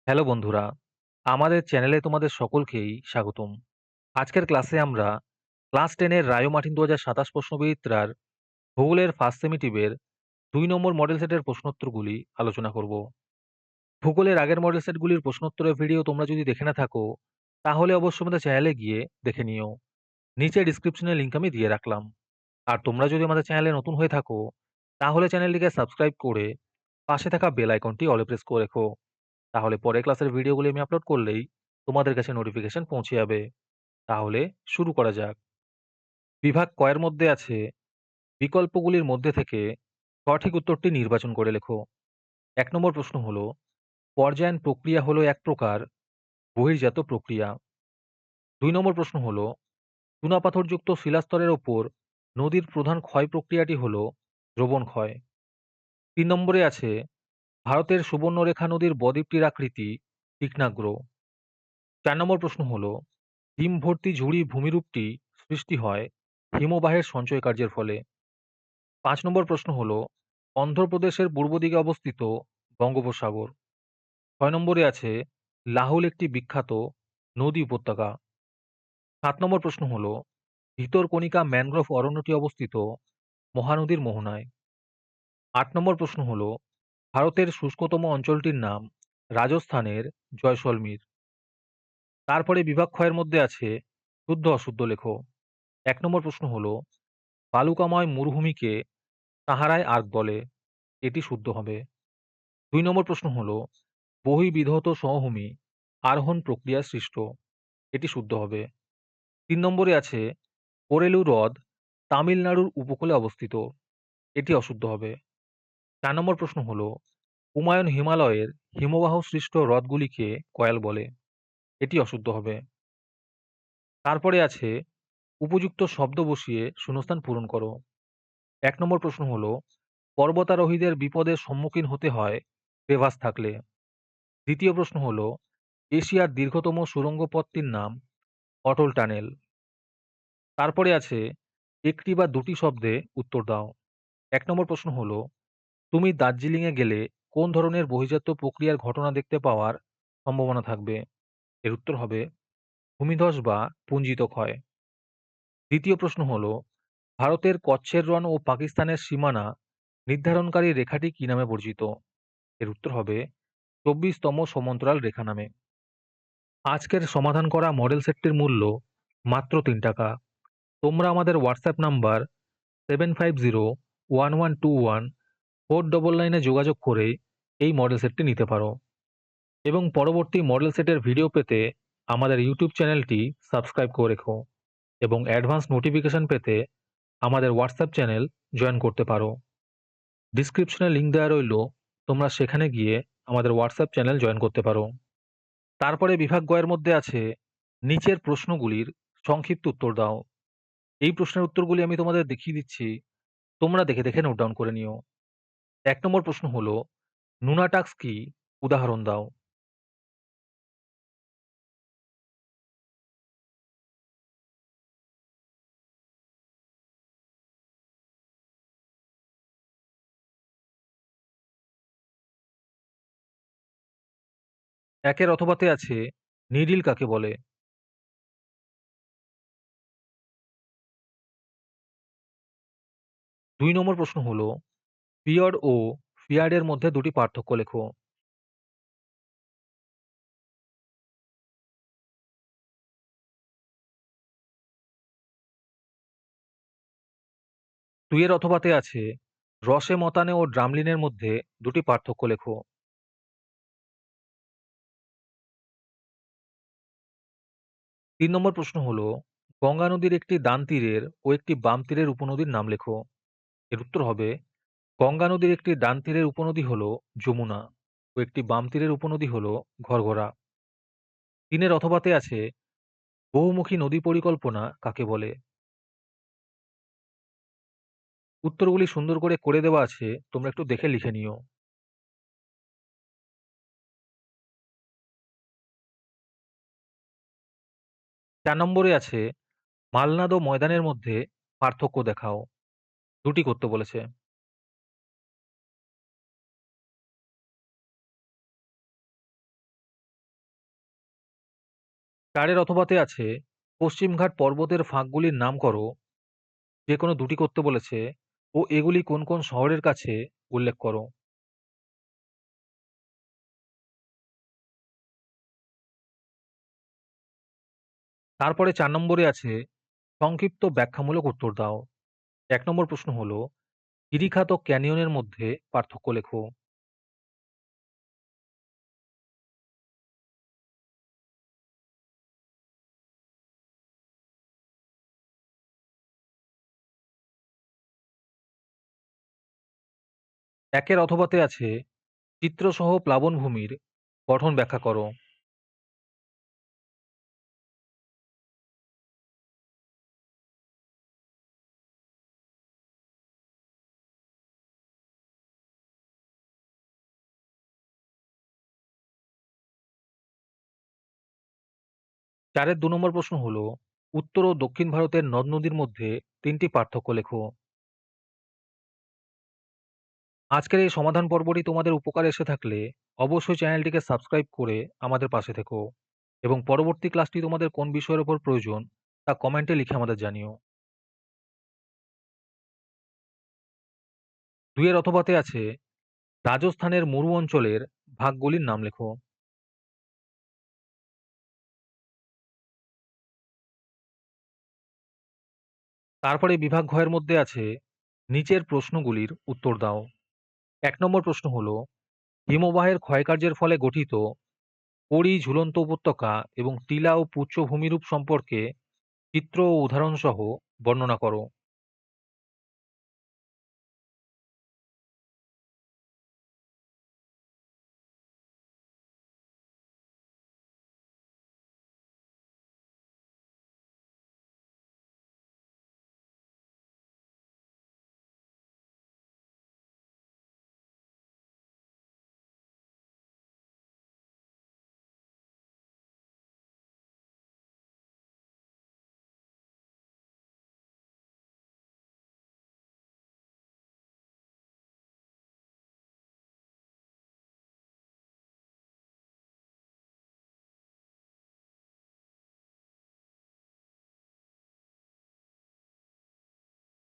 Hello বন্ধুরা, আমাদের চ্যানেলে তোমাদের সকলকেই স্বাগতম। আজকের ক্লাসে আমরা ক্লাস 10 এর রায়ো মার্টিন ২০২৭ প্রশ্নবিচিত্রার ভূগোলের ফার্স্ট সেমিটিভের ২ নম্বর মডেল সেটের প্রশ্নোত্তরগুলি আলোচনা করব। ভূগোলের আগের মডেল সেটগুলির প্রশ্নোত্তরের ভিডিও তোমরা যদি দেখে না থাকো, তাহলে অবশ্যই আমাদের চ্যানেলে গিয়ে দেখে নিও। নিচে ডিসক্রিপশনে লিংক আমি দিয়ে রাখলাম। আর তোমরা যদি আমাদের চ্যানেলে নতুন হয়ে থাকো, তাহলে চ্যানেলটিকে সাবস্ক্রাইব করে পাশে থাকা বেল আইকনটি অলে প্রেস করে রেখো। তাহলে পরের ক্লাসের ভিডিওগুলি আমি আপলোড করলেই তোমাদের কাছে নোটিফিকেশন পৌঁছে যাবে। তাহলে শুরু করা যাক। বিভাগ ক এর মধ্যে আছে বিকল্পগুলির মধ্যে থেকে সঠিক উত্তরটি নির্বাচন করে লেখো। ১ নম্বর প্রশ্ন হলো, পর্যায়ন প্রক্রিয়া হলো এক প্রকার বহির্জাত প্রক্রিয়া। ২ নম্বর প্রশ্ন হলো, চুনাপাথরযুক্ত শিলাস্তরের ওপর নদীর প্রধান ক্ষয় প্রক্রিয়াটি হলো দ্রবণ ক্ষয়। ৩ নম্বরে আছে ভারতের সুবর্ণরেখা নদীর বদ্বীপটির আকৃতি তীক্ষ্ণাগ্র। ৪ নম্বর প্রশ্ন হলো, হিম ভর্তি ঝুড়ি ভূমিরূপটি সৃষ্টি হয় হিমবাহের সঞ্চয় কার্যের ফলে। ৫ নম্বর প্রশ্ন হলো, অন্ধ্রপ্রদেশের পূর্ব দিকে অবস্থিত বঙ্গোপসাগর। ৬ নম্বরে আছে লাহুল একটি বিখ্যাত নদী উপত্যকা। ৭ নম্বর প্রশ্ন হলো, ভিতরকণিকা ম্যানগ্রোভ অরণ্যটি অবস্থিত মহানদীর মোহনায়। ৮ নম্বর প্রশ্ন হলো, ভারতের শুষ্কতম অঞ্চলটির নাম রাজস্থানের জয়সলমীর। তারপরে বিভাগ খ এর মধ্যে আছে শুদ্ধ অশুদ্ধ লেখো। ১ নম্বর প্রশ্ন হলো, বালুকাময় মরুভূমিকে সাহারায় আর্ক বলে, এটি শুদ্ধ হবে। ২ নম্বর প্রশ্ন হলো, বহির্বিধৌত সমভূমি আরোহণ প্রক্রিয়া সৃষ্ট, এটি শুদ্ধ হবে। ৩ নম্বরে আছে কোরেলু হ্রদ তামিলনাড়ুর উপকূলে অবস্থিত, এটি অশুদ্ধ হবে। ৪ নম্বর প্রশ্ন হলো, হুমায়ুন হিমালয়ের হিমবাহ সৃষ্ট হ্রদগুলিকে কয়াল বলে, এটি অশুদ্ধ হবে। তারপরে আছে উপযুক্ত শব্দ বসিয়ে শূন্যস্থান পূরণ করো। ১ নম্বর প্রশ্ন হলো, পর্বতারোহীদের বিপদের সম্মুখীন হতে হয় ক্রেভাস থাকলে। দ্বিতীয় প্রশ্ন হলো, এশিয়ার দীর্ঘতম সুড়ঙ্গ পথটির নাম অটল টানেল। তারপরে আছে একটি বা দুটি শব্দে উত্তর দাও। ১ নম্বর প্রশ্ন হলো, তুমি দার্জিলিংয়ে গেলে কোন ধরনের বহির্জাত প্রক্রিয়ার ঘটনা দেখতে পাওয়ার সম্ভাবনা থাকবে? এর উত্তর হবে ভূমিধস বা পুঞ্জিত ক্ষয়। দ্বিতীয় প্রশ্ন হলো, ভারতের কচ্ছের রণ ও পাকিস্তানের সীমানা নির্ধারণকারী রেখাটি কি নামে পরিচিত? এর উত্তর হবে ২৪তম সমান্তরাল রেখা নামে। আজকের সমাধান করা মডেল সেটটির মূল্য মাত্র ৳৩। তোমরা আমাদের হোয়াটসঅ্যাপ নাম্বার 7501121499 এ যোগাযোগ করে এই মডেল সেটটি নিতে পারো এবং পরবর্তী মডেল সেটের ভিডিও পেতে আমাদের ইউটিউব চ্যানেলটি সাবস্ক্রাইব করে রেখো এবং অ্যাডভান্স নোটিফিকেশন পেতে আমাদের হোয়াটসঅ্যাপ চ্যানেল জয়েন করতে পারো। ডিসক্রিপশনে লিংক দেওয়া রইল, তোমরা সেখানে গিয়ে আমাদের হোয়াটসঅ্যাপ চ্যানেল জয়েন করতে পারো। তারপরে বিভাগ গ এর মধ্যে আছে নিচের প্রশ্নগুলির সংক্ষিপ্ত উত্তর দাও। এই প্রশ্নের উত্তরগুলি আমি তোমাদের দেখিয়ে দিচ্ছি, তোমরা দেখে দেখে নোট ডাউন করে নিও। ১ নম্বর প্রশ্ন হলো, নুনাটাক্স কি? উদাহরণ দাও। একের অথবাতে আছে নিডিল কাকে বলে? ২ নম্বর প্রশ্ন হলো, পিয়ড ও ফিয়ার্ডের মধ্যে দুটি পার্থক্য লেখো। ২ এর অথবাতে আছে রসে মতানে ও ড্রামলিনের মধ্যে দুটি পার্থক্য লেখো। ৩ নম্বর প্রশ্ন হলো, গঙ্গা নদীর একটি ডান তীরের ও একটি বাম তীরের উপনদীর নাম লেখো। এর উত্তর হবে গঙ্গা নদীর একটি ডান তীরের উপনদী হলো যমুনা ও একটি বাম তীরের উপনদী হলো ঘরঘরা। ৩ এর অথবাতে আছে বহুমুখী নদী পরিকল্পনা কাকে বলে? উত্তরগুলি সুন্দর করে দেওয়া আছে, তোমরা একটু দেখে লিখে নিও। ৪ নম্বরে আছে মালনাদ ও ময়দানের মধ্যে পার্থক্য দেখাও। দুটি করতে বলেছে। 4 অথবাতে আছে পশ্চিমঘাট পর্বতের ফাঁকগুলির নাম করো, যেকোনো দুটি করতে বলেছে, ও এগুলি কোন কোন শহরের কাছে উল্লেখ করো। তারপরে 4 নম্বরে আছে সংক্ষিপ্ত ব্যাখ্যামূলক উত্তর দাও। 1 নম্বর প্রশ্ন হলো গিরিখাত ও ক্যানিয়নের মধ্যে পার্থক্য লেখো। একের অথবাতে আছে চিত্রসহ প্লাবনভূমির গঠন ব্যাখ্যা করো। চারের 2 নম্বর প্রশ্ন হলো উত্তর ও দক্ষিণ ভারতের নদ নদীর মধ্যে 3টি পার্থক্য লেখো। আজকের এই সমাধান পর্বটি তোমাদের উপকারে এসে থাকলে অবশ্যই চ্যানেলটিকে সাবস্ক্রাইব করে আমাদের পাশে থেকো এবং পরবর্তী ক্লাসটি তোমাদের কোন বিষয়ের উপর প্রয়োজন তা কমেন্টে লিখে আমাদের জানিও। 2 এর অথবাতে আছে রাজস্থানের মরু অঞ্চলের ভাগগুলির নাম লেখো। তারপরে বিভাগ ঘয়ের মধ্যে আছে নিচের প্রশ্নগুলির উত্তর দাও। 1 নম্বর প্রশ্ন হলো হিমবাহের ক্ষয়কার্যের ফলে গঠিত পরী ঝুলন্ত উপত্যকা এবং টিলা ও পুচ্ছ ভূমিরূপ সম্পর্কে চিত্র ও উদাহরণ সহ বর্ণনা করো।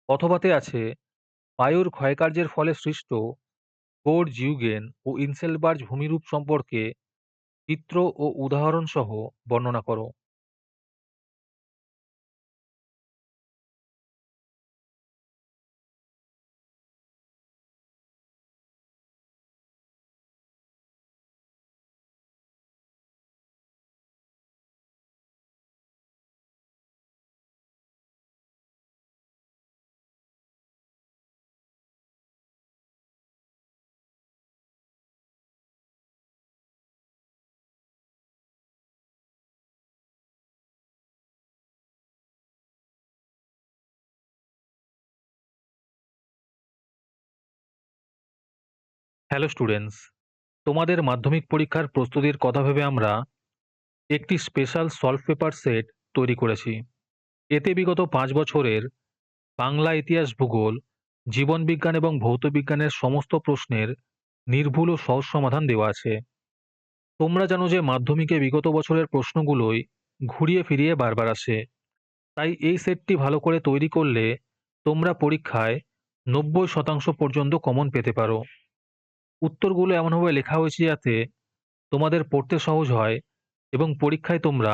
অথবাতে আছে বায়ুর ক্ষয়কার্যের ফলে সৃষ্ট কোর জিউগেন ও ইনসেলবার্জ ভূমিরূপ সম্পর্কে চিত্র ও উদাহরণ সহ বর্ণনা করো। হ্যালো স্টুডেন্টস, তোমাদের মাধ্যমিক পরীক্ষার প্রস্তুতির কথা ভেবে আমরা একটি স্পেশাল সলভ পেপার সেট তৈরি করেছি। এতে বিগত 5 বছরের বাংলা, ইতিহাস, ভূগোল, জীবনবিজ্ঞান এবং ভৌতবিজ্ঞানের সমস্ত প্রশ্নের নির্ভুল ও সহজ সমাধান দেওয়া আছে। তোমরা জানো যে মাধ্যমিকে বিগত বছরের প্রশ্নগুলোই ঘুরিয়ে ফিরিয়ে বারবার আসে। তাই এই সেটটি ভালো করে তৈরি করলে তোমরা পরীক্ষায় 90% পর্যন্ত কমন পেতে পারো। উত্তরগুলো এমনভাবে লেখা হয়েছে যাতে তোমাদের পড়তে সহজ হয় এবং পরীক্ষায় তোমরা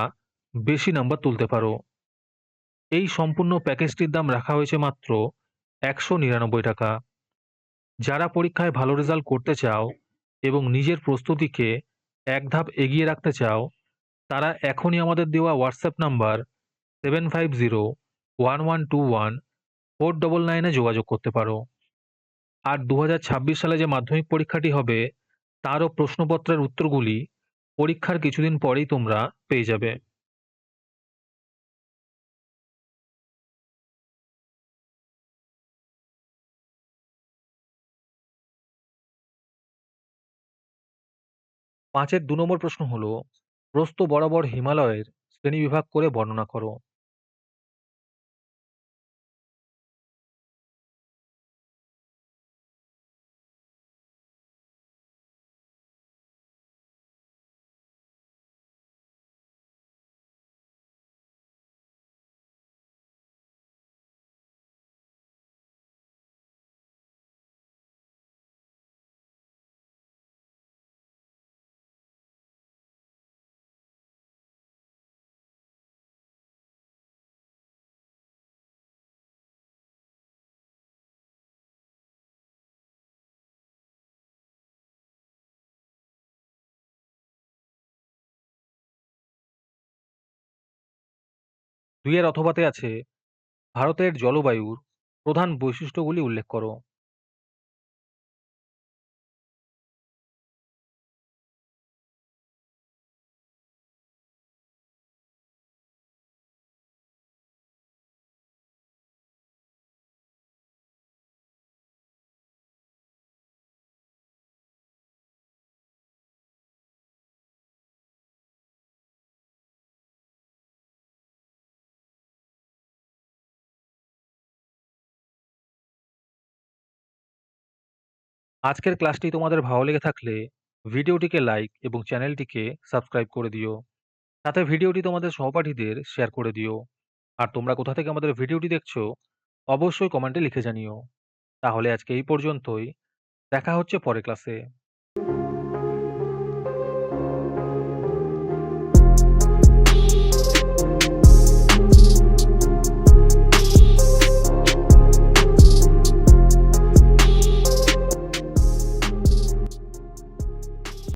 বেশি নাম্বার তুলতে পারো। এই সম্পূর্ণ প্যাকেজটির দাম রাখা হয়েছে মাত্র 199 টাকা। যারা পরীক্ষায় ভালো রেজাল্ট করতে চাও এবং নিজের প্রস্তুতিকে এক ধাপ এগিয়ে রাখতে চাও, তারা এখনই আমাদের দেওয়া হোয়াটসঅ্যাপ নাম্বার 7501121499 যোগাযোগ করতে পারো। আর 2026 সালে যে মাধ্যমিক পরীক্ষাটি হবে তারও প্রশ্নপত্রের উত্তরগুলি পরীক্ষার কিছুদিন পরেই তোমরা পেয়ে যাবে। 5-এর 2 নম্বর প্রশ্ন হলো প্রস্থ বরাবর হিমালয়ের শ্রেণীবিভাগ করে বর্ণনা করো। ২ এর অথবাতে আছে ভারতের জলবায়ুর প্রধান বৈশিষ্ট্যগুলি উল্লেখ করো। আজকের ক্লাসটি তোমাদের ভালো লেগে থাকলে ভিডিওটিকে লাইক এবং চ্যানেলটিকে সাবস্ক্রাইব করে দিও। সাথে ভিডিওটি তোমাদের সহপাঠীদের শেয়ার করে দিও। আর তোমরা কোথা থেকে আমাদের ভিডিওটি দেখছো অবশ্যই কমেন্টে লিখে জানিও। তাহলে আজকে এই পর্যন্তই। দেখা হচ্ছে পরের ক্লাসে।